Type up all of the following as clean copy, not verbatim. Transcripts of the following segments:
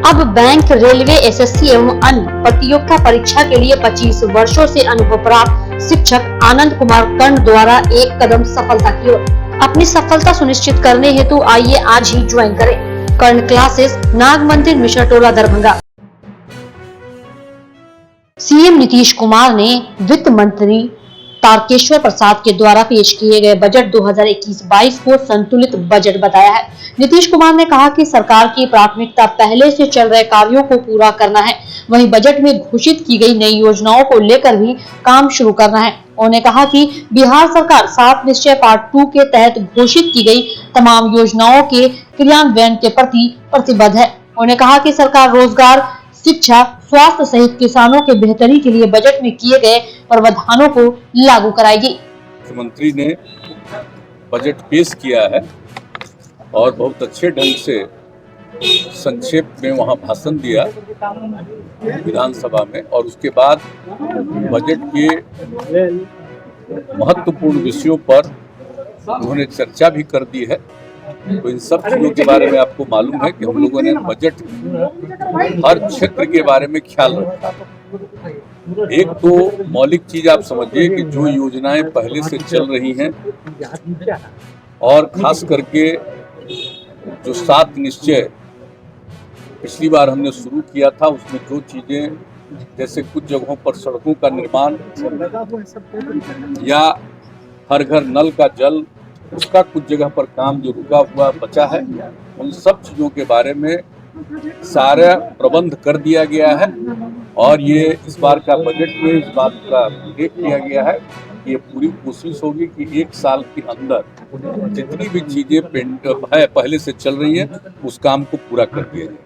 अब bank, railway, SSC एवं अन्य प्रतियोगिता परीक्षा के लिए 25 वर्षों से अनुभव प्राप्त शिक्षक आनंद कुमार कर्ण द्वारा एक कदम सफलता की ओर। अपनी सफलता सुनिश्चित करने हेतु आइए आज ही ज्वाइन करें कर्ण क्लासेस, नाग मंदिर, मिश्रा टोला, दरभंगा। सीएम नीतीश कुमार ने वित्त मंत्री तारकेश्वर प्रसाद के द्वारा पेश किए गए बजट 2021-22 को संतुलित बजट बताया है। नीतीश कुमार ने कहा कि सरकार की प्राथमिकता पहले से चल रहे कार्यों को पूरा करना है, वहीं बजट में घोषित की गई नई योजनाओं को लेकर भी काम शुरू करना है। उन्होंने कहा कि बिहार सरकार 7 निश्चय पार्ट 2 के तहत घोषित की गई तमाम योजनाओं के क्रियान्वयन के प्रति प्रतिबद्ध है। उन्होंने कहा कि सरकार रोजगार, शिक्षा, स्वास्थ्य सहित किसानों के बेहतरी के लिए बजट में किए गए प्रावधानों को लागू कराएगी। मुख्यमंत्री ने बजट पेश किया है और बहुत अच्छे ढंग से संक्षेप में वहां भाषण दिया विधानसभा में, और उसके बाद बजट के महत्वपूर्ण विषयों पर उन्होंने चर्चा भी कर दी है। तो इन सब चीजों के बारे में आपको मालूम है कि हम लोगों ने बजट हर क्षेत्र के बारे में ख्याल रखा। एक तो मौलिक चीज आप समझिए कि जो योजनाएं पहले से चल रही हैं और खास करके जो 7 निश्चय पिछली बार हमने शुरू किया था, उसमें जो चीजें जैसे कुछ जगहों पर सड़कों का निर्माण या हर घर नल का जल, उसका कुछ जगह पर काम जो रुका हुआ बचा है, उन सब चीज़ों के बारे में सारा प्रबंध कर दिया गया है। और ये इस बार का बजट में इस बात का उल्लेख किया गया है कि ये पूरी कोशिश होगी कि 1 साल के अंदर जितनी भी चीज़ें पहले से चल रही हैं उस काम को पूरा कर दिया जाए।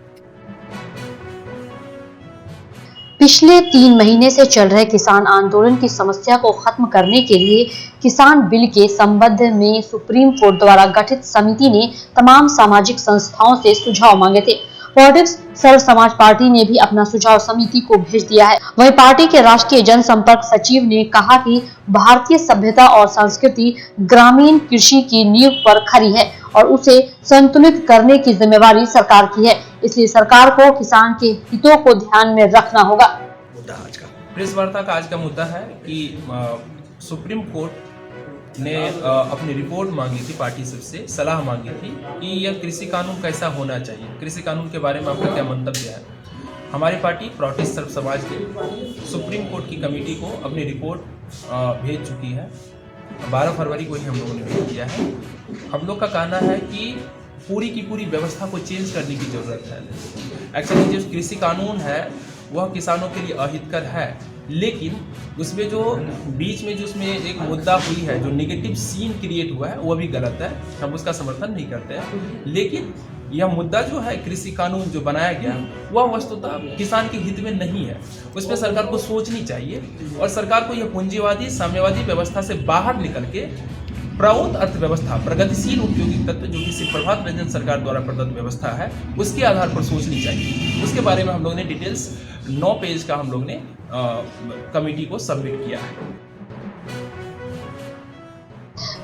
पिछले 3 महीने से चल रहे किसान आंदोलन की समस्या को खत्म करने के लिए किसान बिल के संबंध में सुप्रीम कोर्ट द्वारा गठित समिति ने तमाम सामाजिक संस्थाओं से सुझाव मांगे थे। पॉलिटिक्स सर्व समाज पार्टी ने भी अपना सुझाव समिति को भेज दिया है। वहीं पार्टी के राष्ट्रीय जनसंपर्क सचिव ने कहा कि भारतीय सभ्यता और संस्कृति ग्रामीण कृषि की नींव पर खड़ी है और उसे संतुलित करने की जिम्मेवारी सरकार की है, इसलिए सरकार को किसान के हितों को ध्यान में रखना होगा। प्रेस वार्ता का आज का मुद्दा है कि सुप्रीम कोर्ट ने अपनी रिपोर्ट मांगी थी, पार्टी से सलाह मांगी थी कि यह कृषि कानून कैसा होना चाहिए, कृषि कानून के बारे में आपका क्या मंतव्य है। हमारी पार्टी प्रोटेस्ट सर्व समाज की सुप्रीम कोर्ट की कमेटी को अपनी रिपोर्ट भेज चुकी है। 12 फरवरी को ही हम लोगों ने भेज दिया है। हम लोग का कहना है कि पूरी की पूरी व्यवस्था को चेंज करने की ज़रूरत है। एक्चुअली जो कृषि कानून है वह किसानों के लिए अहितकर है, लेकिन उसमें जो बीच में जो उसमें एक मुद्दा हुई है, जो नेगेटिव सीन क्रिएट हुआ है, वो भी गलत है, हम उसका समर्थन नहीं करते हैं। लेकिन यह मुद्दा जो है कृषि कानून जो बनाया गया वह वस्तुतः किसान के हित में नहीं है। उसमें सरकार को सोचनी चाहिए और सरकार को यह पूंजीवादी साम्यवादी व्यवस्था से बाहर निकल के प्रौद्ध अर्थव्यवस्था, प्रगतिशील उपयोगिक तत्व जो कि श्री प्रभात रंजन सरकार द्वारा प्रदत्त व्यवस्था है, उसके आधार पर सोचनी चाहिए। उसके बारे में हम लोग ने डिटेल्स 9 पेज का हम लोग ने कमेटी को सबमिट किया है।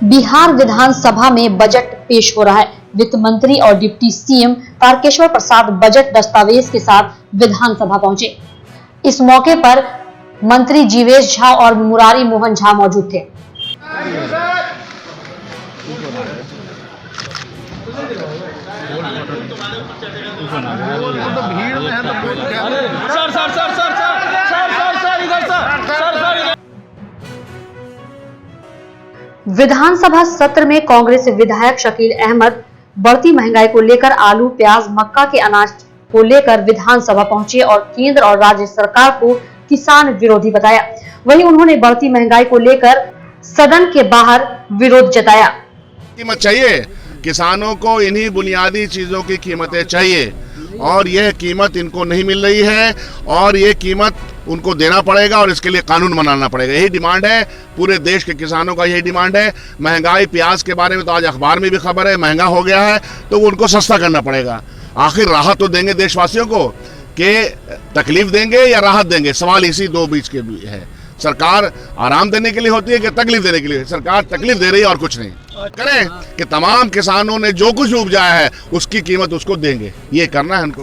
बिहार विधानसभा में बजट पेश हो रहा है। वित्त मंत्री और डिप्टी सीएम तारकेश्वर प्रसाद बजट दस्तावेज के साथ विधानसभा पहुंचे। इस मौके पर मंत्री जीवेश झा और मुरारी मोहन झा मौजूद थे। विधानसभा सत्र में कांग्रेस विधायक शकील अहमद बढ़ती महंगाई को लेकर आलू, प्याज, मक्का के अनाज को लेकर विधानसभा पहुंचे और केंद्र और राज्य सरकार को किसान विरोधी बताया। वहीं उन्होंने बढ़ती महंगाई को लेकर सदन के बाहर विरोध जताया। कीमत चाहिए, किसानों को इन्हीं बुनियादी चीजों की कीमतें चाहिए और यह कीमत इनको नहीं मिल रही है और ये कीमत उनको देना पड़ेगा और इसके लिए कानून बनाना पड़ेगा। यही डिमांड है, पूरे देश के किसानों का यही डिमांड है। महंगाई, प्याज के बारे में तो आज अखबार में भी खबर है, महंगा हो गया है तो उनको सस्ता करना पड़ेगा। आखिर राहत तो देंगे देशवासियों को कि तकलीफ देंगे या राहत देंगे, सवाल इसी दो बीच के भी है। सरकार आराम देने के लिए होती है कि तकलीफ देने के लिए? सरकार तकलीफ दे रही है और कुछ नहीं। करें कि तमाम किसानों ने जो कुछ उपजाया है उसकी कीमत उसको देंगे, ये करना है उनको।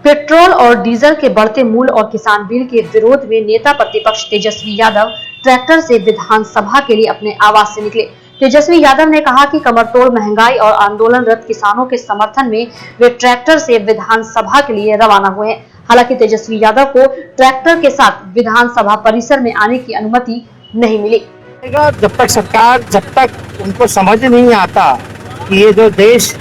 पेट्रोल और डीजल के बढ़ते मूल्य और किसान बिल के विरोध में नेता प्रतिपक्ष तेजस्वी यादव ट्रैक्टर से विधानसभा के लिए अपने आवास से निकले। तेजस्वी यादव ने कहा कि कमरतोड़ महंगाई और आंदोलनरत किसानों के समर्थन में वे ट्रैक्टर से विधानसभा के लिए रवाना हुए हैं। हालांकि तेजस्वी यादव को ट्रैक्टर के साथ विधानसभा परिसर में आने की अनुमति नहीं मिली। जब तक उनको समझ नहीं आता कि ये जो देश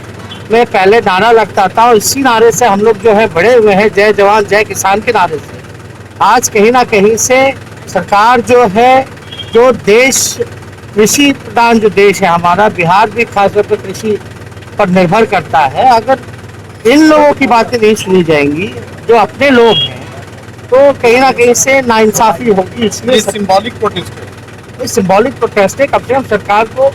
में पहले नारा लगता था और इसी नारे से हम लोग जो है बड़े हुए हैं, जय जवान जय किसान के नारे से, आज कहीं ना कहीं से सरकार जो है, जो देश कृषि प्रधान जो देश है हमारा, बिहार भी खासतौर पर कृषि पर निर्भर करता है, अगर इन लोगों की बातें नहीं सुनी जाएंगी जो अपने लोग हैं, तो कहीं ना कहीं से नाइंसाफी होगी। इसलिए सिंबॉलिक प्रोटेस्ट है। कम से कम सरकार को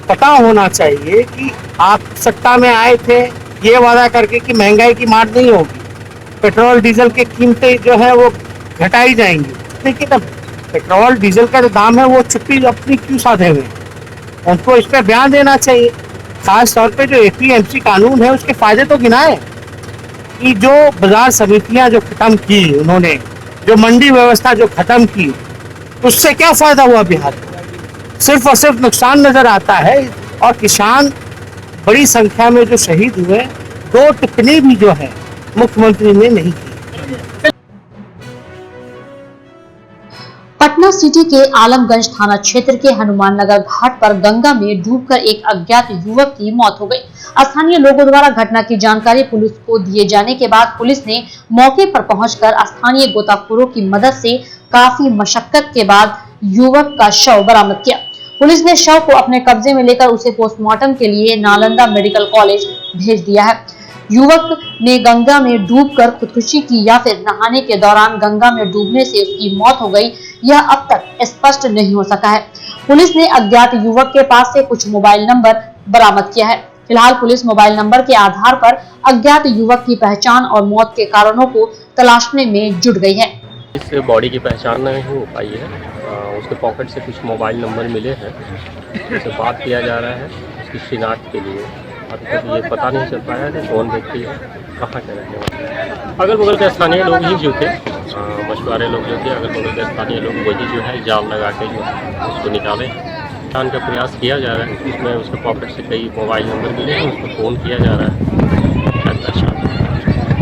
पता होना चाहिए कि आप सत्ता में आए थे ये वादा करके कि महंगाई की मार नहीं होगी, पेट्रोल डीजल की कीमतें जो है वो घटाई जाएंगी, लेकिन अब पेट्रोल डीजल का जो दाम है वो चुप्पी अपनी क्यों साधे हुए, उनको इस पर बयान देना चाहिए। खास तौर पे जो APMC कानून है उसके फायदे तो गिनाए कि जो बाजार समितियां जो खत्म की उन्होंने, जो मंडी व्यवस्था जो खत्म की, उससे क्या फायदा हुआ बिहार को? सिर्फ और सिर्फ नुकसान नजर आता है। और किसान बड़ी संख्या में जो शहीद हुए, 2 टिप्पणी भी जो है मुख्यमंत्री ने नहीं की। पटना सिटी के आलमगंज थाना क्षेत्र के हनुमान नगर घाट पर गंगा में डूबकर एक अज्ञात युवक की मौत हो गई। स्थानीय लोगों द्वारा घटना की जानकारी पुलिस को दिए जाने के बाद पुलिस ने मौके पर पहुंचकर स्थानीय गोताखोरों की मदद से काफी मशक्कत के बाद युवक का शव बरामद किया। पुलिस ने शव को अपने कब्जे में लेकर उसे पोस्टमार्टम के लिए नालंदा मेडिकल कॉलेज भेज दिया है। युवक ने गंगा में डूबकर खुदकुशी की या फिर नहाने के दौरान गंगा में डूबने से उसकी मौत हो गई, यह अब तक स्पष्ट नहीं हो सका है। पुलिस ने अज्ञात युवक के पास से कुछ मोबाइल नंबर बरामद किया है। फिलहाल पुलिस मोबाइल नंबर के आधार पर अज्ञात युवक की पहचान और मौत के कारणों को तलाशने में जुट गई है। इस बॉडी की पहचान नहीं हो पाई है। उसके पॉकेट से कुछ मोबाइल नंबर मिले हैं, उससे बात किया जा रहा है उसकी शिनाख्त के लिए। अभी तक ये पता नहीं चल पाया कि कौन व्यक्ति है, कहाँ के रहने वाले हैं। अगल बगल के स्थानीय लोग ही जो थे, मछुआरे लोग जो थे, अगल बगल के स्थानीय लोग वही जो है जाल लगा के जो उसको निकाले जान का प्रयास किया जा रहा है। उसमें उसके पॉकेट से कई मोबाइल नंबर मिले हैं, उसको फ़ोन किया जा रहा है।